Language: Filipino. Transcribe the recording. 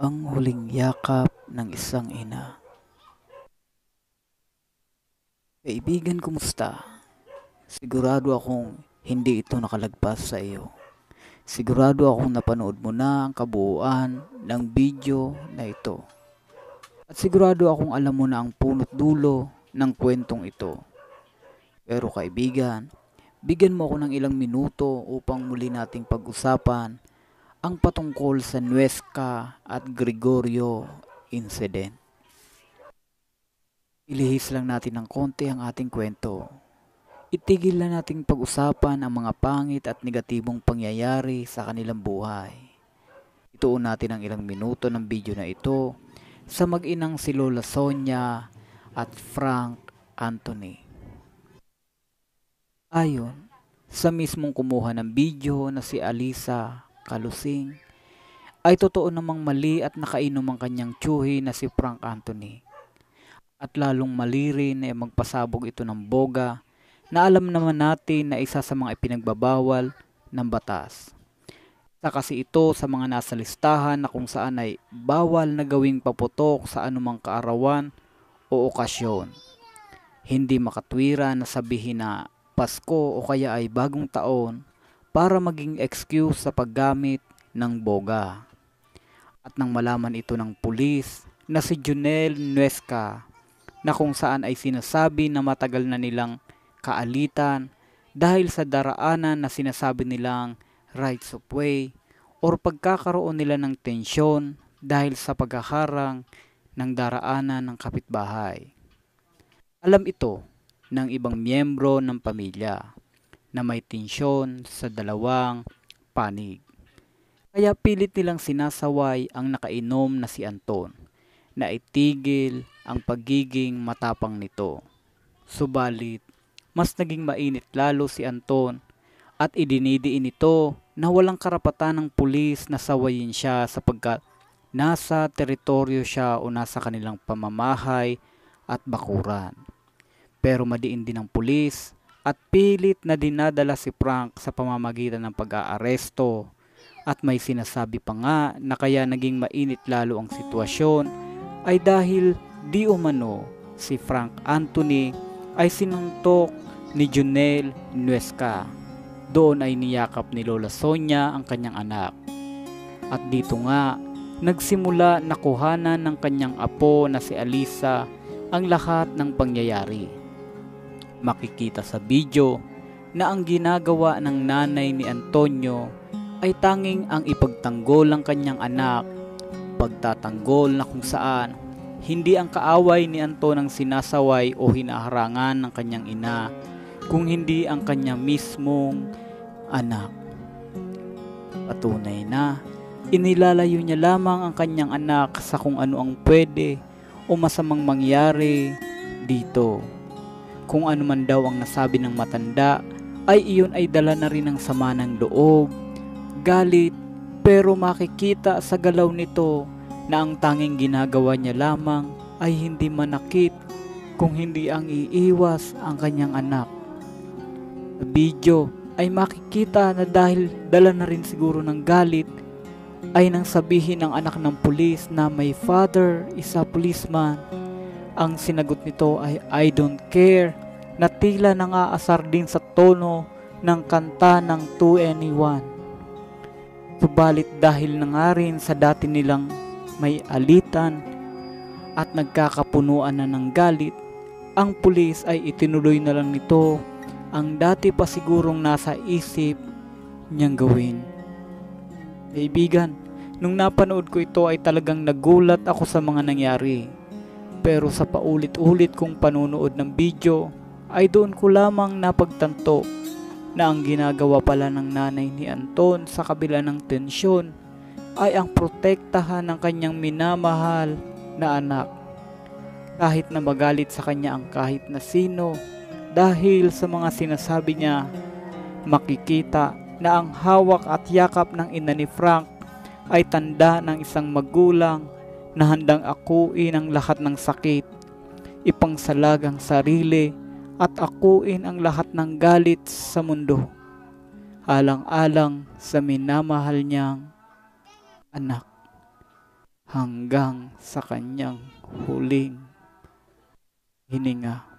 Ang huling yakap ng isang ina. Kaibigan, kumusta? Sigurado akong hindi ito nakalagpas sa iyo. Sigurado akong napanood mo na ang kabuuan ng video na ito. At sigurado akong alam mo na ang punot dulo ng kwentong ito. Pero kaibigan, bigyan mo ako ng ilang minuto upang muli nating pag-usapan ang patungkol sa Nuesca at Gregorio incident. Ilihis lang natin ng konti ang ating kwento. Itigil na nating pag-usapan ang mga pangit at negatibong pangyayari sa kanilang buhay. Ituon natin ang ilang minuto ng video na ito sa mag-inang si Lola Sonia at Frank Anthony. Ayon sa mismong kumuha ng video na si Alisa Kalusing, ay totoo namang mali at nakainom ang kanyang tsuhi na si Frank Anthony. At lalong mali rin na magpasabog ito ng boga na alam naman natin na isa sa mga ipinagbabawal ng batas. Isa kasi ito sa mga nasa listahan na kung saan ay bawal na gawing paputok sa anumang kaarawan o okasyon. Hindi makatwira na sabihin na Pasko o kaya ay bagong taon para maging excuse sa paggamit ng boga. At nang malaman ito ng pulis na si Junel Nuesca, na kung saan ay sinasabi na matagal na nilang kaalitan dahil sa daraanan na sinasabi nilang rights of way or pagkakaroon nila ng tensyon dahil sa pagkaharang ng daraanan ng kapitbahay. Alam ito ng ibang miyembro ng pamilya na may tensyon sa dalawang panig. Kaya pilit nilang sinasaway ang nakainom na si Anton na itigil ang pagiging matapang nito. Subalit, mas naging mainit lalo si Anton at idinidiin ito na walang karapatan ng pulis na sawayin siya sapagkat nasa teritoryo siya o nasa kanilang pamamahay at bakuran. Pero madiin din ng pulis at pilit na dinadala si Frank sa pamamagitan ng pag-aaresto at may sinasabi pa nga na kaya naging mainit lalo ang sitwasyon ay dahil di umano si Frank Anthony ay sinuntok ni Junel Nuesca. Doon ay niyakap ni Lola Sonia ang kanyang anak. At dito nga, nagsimula na kuhanan ng kanyang apo na si Alisa ang lahat ng pangyayari. Makikita sa video na ang ginagawa ng nanay ni Antonio ay tanging ang ipagtanggol ang kanyang anak, pagtatanggol na kung saan hindi ang kaaway ni Anton ang sinasaway o hinaharangan ng kanyang ina, kung hindi ang kanyang mismong anak. Patunay na inilalayo niya lamang ang kanyang anak sa kung ano ang pwede o masamang mangyari dito. Kung ano man daw ang nasabi ng matanda ay iyon ay dala na rin ng sama ng loob, galit, pero makikita sa galaw nito na ang tanging ginagawa niya lamang ay hindi manakit kung hindi ang iiwas ang kanyang anak. Sa video ay makikita na dahil dala na rin siguro ng galit ay nang sabihin ng anak ng pulis na my father is a policeman. Ang sinagot nito ay I don't care, na tila nangaasar din sa tono ng kanta ng 2NE1. Subalit dahil na nga rin sa dati nilang may alitan at nagkakapunuan na ng galit, ang pulis ay itinuloy na lang nito ang dati pa sigurong nasa isip niyang gawin. Kaibigan, nung napanood ko ito ay talagang nagulat ako sa mga nangyari. Pero sa paulit-ulit kong panunood ng video ay doon ko lamang napagtanto na ang ginagawa pala ng nanay ni Anton sa kabila ng tensyon ay ang protektahan ng kanyang minamahal na anak. Kahit na magalit sa kanya ang kahit na sino dahil sa mga sinasabi niya, makikita na ang hawak at yakap ng ina ni Frank ay tanda ng isang magulang na handang akuin ang lahat ng sakit, ipangsalag ang sarili at akuin ang lahat ng galit sa mundo, alang-alang sa minamahal niyang anak. hanggang sa kanyang huling hininga.